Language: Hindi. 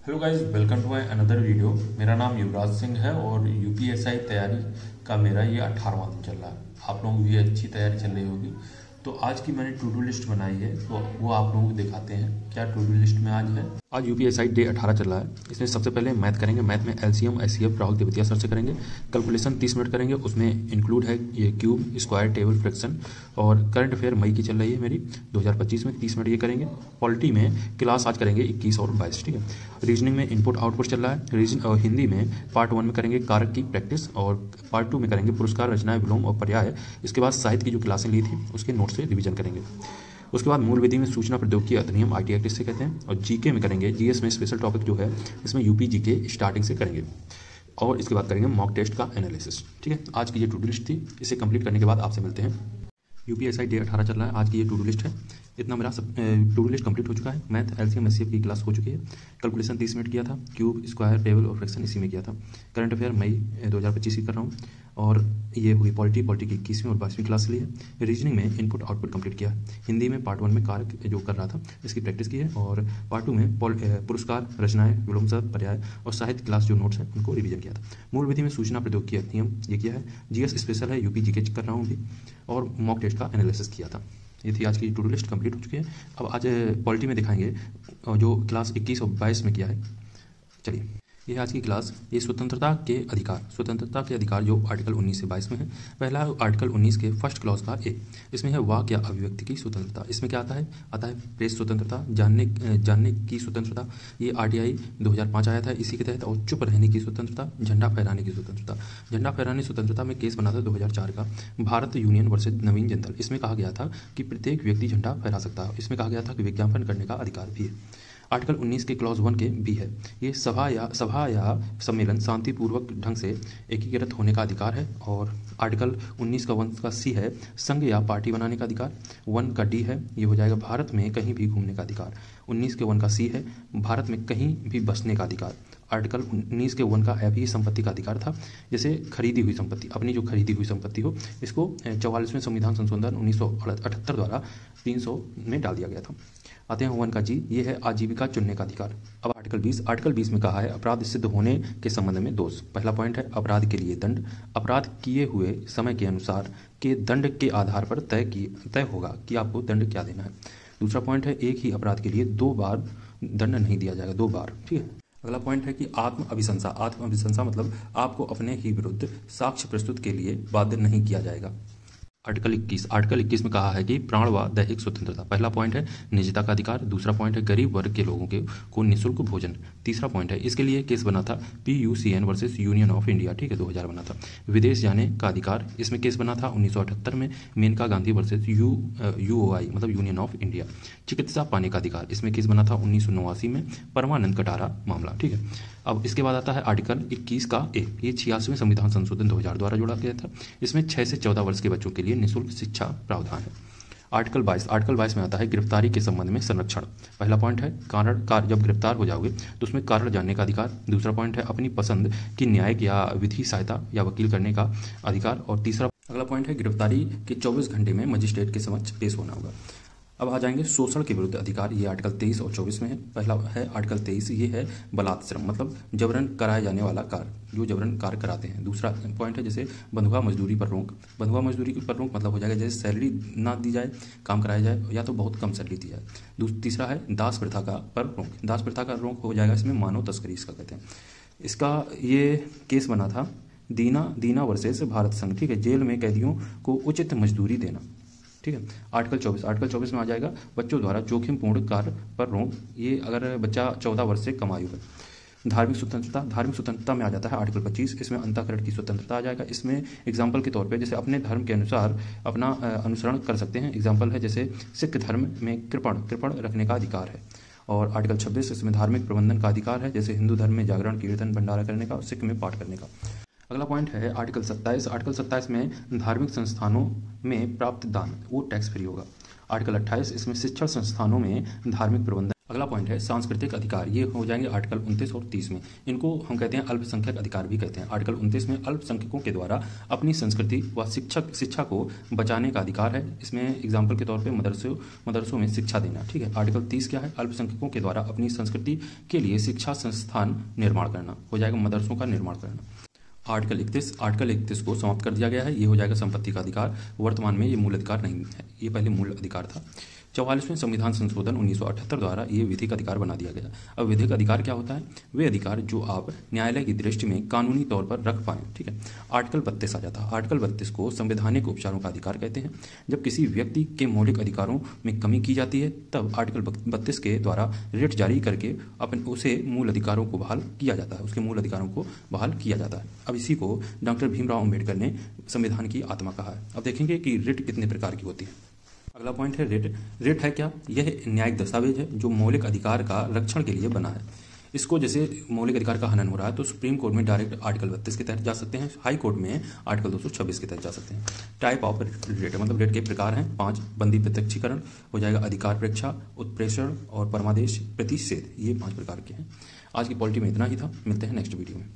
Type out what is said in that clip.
Hello guys, welcome to my another video. मेरा नाम युवराज सिंह है और यूपीएसआई तैयारी का मेरा ये 18वां दिन चल रहा है। आप लोगों की भी अच्छी तैयारी चल रही होगी। तो आज की मैंने टू डू लिस्ट बनाई है, तो वो आप लोगों को दिखाते हैं क्या टू डू लिस्ट में आज है। आज यूपीएसआई डे 18 चल रहा है। इसमें सबसे पहले मैथ करेंगे। मैथ में LCM HCF Rahul Tewatia sir से करेंगे। कैलकुलेशन 30 मिनट करेंगे। उसमें इंक्लूड है ये क्यूब, स्क्वायर, टेबल, फ्रैक्शन। और करंट अफेयर मई की चल रही है मेरी 2025 में, 30 मिनट ये करेंगे। पॉलिटी में क्लास आज करेंगे 21 और 22, ठीक है। रीजनिंग में इनपुट आउटपुट चल रहा है। रीजन और हिंदी में पार्ट 1 में करेंगे कारक की प्रैक्टिस और पार्ट 2 में करेंगे पुरस्कार, रचनाएं, विलोम और पर्याय। इसके बाद साहित्य की जो क्लासें ली थी उसके नोट से रिवीजन करेंगे। उसके बाद मूल विधि में सूचना प्रौद्योगिकी अधिनियम आईटी एक्ट इससे कहते हैं। और जीके में करेंगे, जीएस में स्पेशल टॉपिक जो है इसमें यूपी जीके स्टार्टिंग से करेंगे। और इसके बाद करेंगे मॉक टेस्ट का एनालिसिस, ठीक है। आज की ये टू डू लिस्ट थी। इसे कंप्लीट करने के बाद आपसे मिलते हैं। यूपीएसआई डे 18 चल रहा है। आज की ये टू डू लिस्ट है। इतना मेरा सब टू डू लिस्ट कंप्लीट हो चुका है। मैथ, एलसीएम, एचसीएफ की क्लास हो चुकी है। कैलकुलेशन 30 मिनट किया था। क्यूब, स्क्वायर, टेबल और फ्रैक्शन इसी में किया था। करंट अफेयर मई 2025 की कर रहा हूँ। और ये हुई पॉलिटी की 21वीं और 22वीं क्लास ली है। रीजनिंग में इनपुट आउटपुट कंप्लीट किया है। हिंदी में पार्ट 1 में कारक जो कर रहा था इसकी प्रैक्टिस की है। और पार्ट 2 में पुरस्कार, रचनाएं, विलोम, पर्याय और साहित्य क्लास जो नोट्स हैं उनको रिवीजन किया था। मूल विधि में सूचना प्रौद्योगिकी अधिनियम ये किया है। जीएस स्पेशल है, यूपी जीके कर रहा हूँ अभी। और मॉक टेस्ट का एनालिसिस किया था। ये थी आज की टू डू लिस्ट, कंप्लीट हो चुकी है। अब आज पॉलिटी में दिखाएंगे जो क्लास 21 और 22 में किया है। चलिए, ये आज की क्लास। ये स्वतंत्रता के अधिकार जो आर्टिकल 19 से 22 में है। पहला आर्टिकल 19 के फर्स्ट क्लॉज का ए। इसमें है वाक या अभिव्यक्ति की स्वतंत्रता। इसमें क्या आता है प्रेस स्वतंत्रता, जानने की स्वतंत्रता। ये आरटीआई 2005 आया था इसी के तहत। और चुप रहने की स्वतंत्रता, झंडा फहराने की स्वतंत्रता। झंडा फहराने स्वतंत्रता में केस बना था 2004 का, भारत यूनियन वर्सेज नवीन जंतर। इसमें कहा गया था कि प्रत्येक व्यक्ति झंडा फहरा सकता है। इसमें कहा गया था कि विज्ञापन करने का अधिकार भी है। आर्टिकल 19 के क्लॉज 1 के बी है। ये सभा या सम्मेलन शांतिपूर्वक ढंग से एकीकृत होने का अधिकार है। और आर्टिकल 19 का 1 का सी है संघ या पार्टी बनाने का अधिकार। 1 का डी है, ये हो जाएगा भारत में कहीं भी घूमने का अधिकार। 19 के 1 का सी है भारत में कहीं भी बसने का अधिकार। आर्टिकल 19 के 1 का एफ ही संपत्ति का अधिकार था। जैसे खरीदी हुई संपत्ति, अपनी जो खरीदी हुई संपत्ति हो, इसको 44वें संविधान संशोधन 1978 द्वारा 300 में डाल दिया गया था। आते हैं 1 का जी, ये है आजीविका चुनने का अधिकार। अब आर्टिकल 20 में कहा है अपराध सिद्ध होने के संबंध में दोष। पहला पॉइंट है अपराध के लिए दंड। अपराध किए हुए समय के अनुसार के दंड के आधार पर तय होगा कि आपको दंड क्या देना है। दूसरा पॉइंट है एक ही अपराध के लिए 2 बार दंड नहीं दिया जाएगा, 2 बार, ठीक है। अगला पॉइंट है कि आत्म अभिशंसा मतलब आपको अपने ही विरुद्ध साक्ष्य प्रस्तुत के लिए बाध्य नहीं किया जाएगा। आर्टिकल 21 में कहा है कि प्राण व दैहिक स्वतंत्रता। पहला पॉइंट है निजता का अधिकार। दूसरा पॉइंट है गरीब वर्ग के लोगों को निःशुल्क भोजन। तीसरा पॉइंट है, इसके लिए केस बना था PUCN versus union of India, ठीक है, 2000 बना था। विदेश जाने का अधिकार, इसमें केस बना था 1978 में मेनका गांधी वर्सेस UOI मतलब यूनियन ऑफ इंडिया। चिकित्सा पाने का अधिकार, इसमें केस बना था 1989 में परमानंद कटारा मामला, ठीक है। अब इसके बाद आता है आर्टिकल 21 का ए। ये 86वें संविधान संशोधन 2000 द्वारा जोड़ा गया था। इसमें 6 से 14 वर्ष के बच्चों के लिए निःशुल्क शिक्षा प्रावधान है। आर्टिकल 22 में आता है गिरफ्तारी के संबंध में संरक्षण। पहला पॉइंट है जब गिरफ्तार हो जाओगे तो उसमें कारण जानने का अधिकार। दूसरा पॉइंट है अपनी पसंद की न्यायिक या विधि सहायता या वकील करने का अधिकार। और तीसरा अगला पॉइंट है गिरफ्तारी के 24 घंटे में मजिस्ट्रेट के समक्ष पेश होना होगा। अब आ जाएंगे शोषण के विरुद्ध अधिकार। ये आर्टिकल 23 और 24 में है। पहला है आर्टिकल 23, ये है बलात्श्रम मतलब जबरन कराया जाने वाला कार्य, जो जबरन कार्य कराते हैं। दूसरा पॉइंट है जैसे बंधुआ मजदूरी पर रोक। बंधुआ मजदूरी पर रोक मतलब हो जाएगा जैसे सैलरी ना दी जाए, काम कराया जाए, या तो बहुत कम सैलरी दी जाए। तीसरा है दास प्रथा का पर रोक। दास प्रथा का रोक हो जाएगा इसमें मानव तस्करी इसका कहते हैं। इसका ये केस बना था दीना वर्सेस भारत संघ, ठीक है। जेल में कैदियों को उचित मजदूरी देना, ठीक है। आर्टिकल 24 में आ जाएगा बच्चों द्वारा जोखिमपूर्ण कार्य पर रोक। ये अगर बच्चा 14 वर्ष से कम आयु है। धार्मिक स्वतंत्रता में आ जाता है आर्टिकल 25। इसमें अंतःकरण की स्वतंत्रता आ जाएगा। इसमें एग्जाम्पल के तौर पे जैसे अपने धर्म के अनुसार अपना अनुसरण कर सकते हैं। एग्जाम्पल है जैसे सिख धर्म में कृपण रखने का अधिकार है। और आर्टिकल 26 इसमें धार्मिक प्रबंधन का अधिकार है, जैसे हिंदू धर्म में जागरण, कीर्तन, भंडारा करने का और सिख में पाठ करने का। अगला पॉइंट है आर्टिकल 27 में धार्मिक संस्थानों में प्राप्त दान वो टैक्स फ्री होगा। आर्टिकल 28 इसमें शिक्षण संस्थानों में धार्मिक प्रबंधन अगला पॉइंट है सांस्कृतिक अधिकार। ये हो जाएंगे आर्टिकल 29 और 30 में। इनको हम कहते हैं अल्पसंख्यक अधिकार भी कहते हैं। आर्टिकल 29 में अल्पसंख्यकों के द्वारा अपनी संस्कृति व शिक्षा को बचाने का अधिकार है। इसमें एग्जाम्पल के तौर पे मदरसों में शिक्षा देना। ठीक है। आर्टिकल 30 क्या है? अल्पसंख्यकों के द्वारा अपनी संस्कृति के लिए शिक्षा संस्थान निर्माण करना, हो जाएगा मदरसों का निर्माण करना। आर्टिकल 31 को समाप्त कर दिया गया है। ये हो जाएगा संपत्ति का अधिकार। वर्तमान में ये मूल अधिकार नहीं है, ये पहले मूल अधिकार था। 44वें संविधान संशोधन 1978 द्वारा ये विधिक अधिकार बना दिया गया। अब विधिक अधिकार क्या होता है? वे अधिकार जो आप न्यायालय की दृष्टि में कानूनी तौर पर रख पाएं। ठीक है। आर्टिकल 32 आ जाता है। आर्टिकल 32 को संवैधानिक उपचारों का अधिकार कहते हैं। जब किसी व्यक्ति के मौलिक अधिकारों में कमी की जाती है तब आर्टिकल 32 के द्वारा रिट जारी करके उसे मूल अधिकारों को बहाल किया जाता है, उसके मूल अधिकारों को बहाल किया जाता है। अब इसी को डॉक्टर भीमराव अम्बेडकर ने संविधान की आत्मा कहा है। अब देखेंगे कि रिट कितने प्रकार की होती है। अगला पॉइंट है रिट। रिट है क्या? यह न्यायिक दस्तावेज है जो मौलिक अधिकार का रक्षण के लिए बना है। इसको जैसे मौलिक अधिकार का हनन हो रहा है तो सुप्रीम कोर्ट में डायरेक्ट आर्टिकल 32 के तहत जा सकते हैं, हाई कोर्ट में आर्टिकल 226 के तहत जा सकते हैं। टाइप ऑफ रिट, मतलब रिट के प्रकार हैं 5। बंदी प्रत्यक्षीकरण, हो जाएगा अधिकार परीक्षा, उत्प्रेषण और परमादेश प्रतिषेध, ये 5 प्रकार के हैं। आज की पॉलिटी में इतना ही था। मिलते हैं नेक्स्ट वीडियो में।